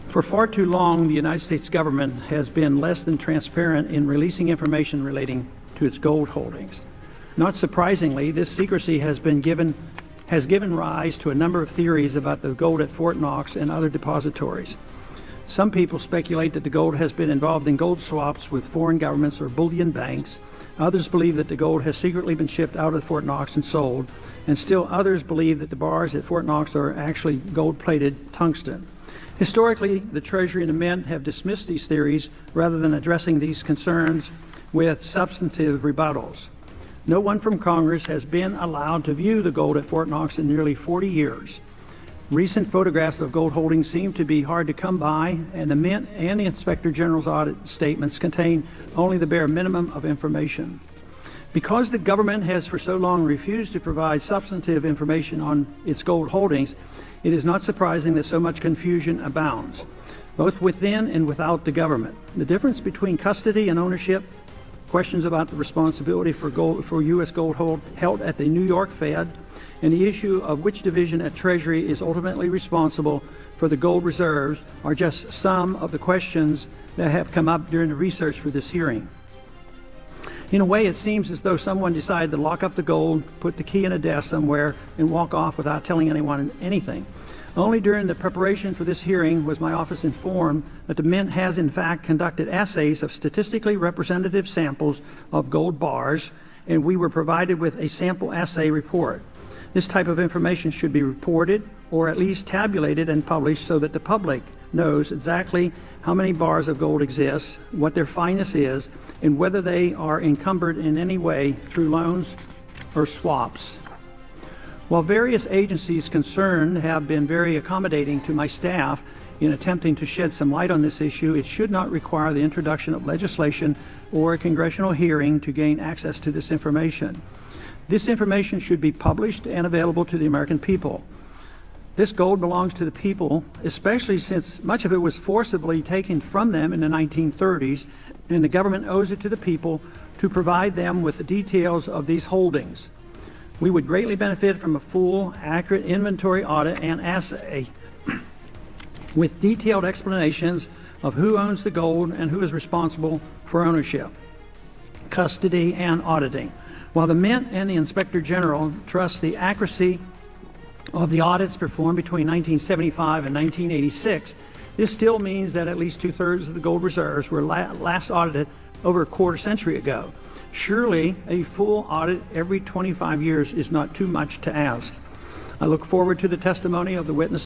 For far too long, the United States government has been less than transparent in releasing information relating to its gold holdings. Not surprisingly, this secrecy has given rise to a number of theories about the gold at Fort Knox and other depositories. Some people speculate that the gold has been involved in gold swaps with foreign governments or bullion banks. Others believe that the gold has secretly been shipped out of Fort Knox and sold, and still others believe that the bars at Fort Knox are actually gold-plated tungsten. Historically, the Treasury and the Mint have dismissed these theories rather than addressing these concerns with substantive rebuttals. No one from Congress has been allowed to view the gold at Fort Knox in nearly 40 years. Recent photographs of gold holdings seem to be hard to come by, and the Mint and the Inspector General's audit statements contain only the bare minimum of information. Because the government has for so long refused to provide substantive information on its gold holdings, it is not surprising that so much confusion abounds, both within and without the government. The difference between custody and ownership, questions about the responsibility for U.S. gold held at the New York Fed, and the issue of which division at Treasury is ultimately responsible for the gold reserves are just some of the questions that have come up during the research for this hearing. In a way, it seems as though someone decided to lock up the gold, put the key in a desk somewhere, and walk off without telling anyone anything. Only during the preparation for this hearing was my office informed that the Mint has in fact conducted assays of statistically representative samples of gold bars, and we were provided with a sample assay report. This type of information should be reported, or at least tabulated and published, so that the public knows exactly how many bars of gold exist, what their fineness is, and whether they are encumbered in any way through loans or swaps. While various agencies concerned have been very accommodating to my staff in attempting to shed some light on this issue, it should not require the introduction of legislation or a congressional hearing to gain access to this information. This information should be published and available to the American people. This gold belongs to the people, especially since much of it was forcibly taken from them in the 1930s, and the government owes it to the people to provide them with the details of these holdings. We would greatly benefit from a full, accurate inventory audit and assay with detailed explanations of who owns the gold and who is responsible for ownership, custody, and auditing. While the Mint and the Inspector General trust the accuracy of the audits performed between 1975 and 1986, this still means that at least 2/3 of the gold reserves were last audited over a quarter century ago. Surely a full audit every 25 years is not too much to ask. I look forward to the testimony of the witnesses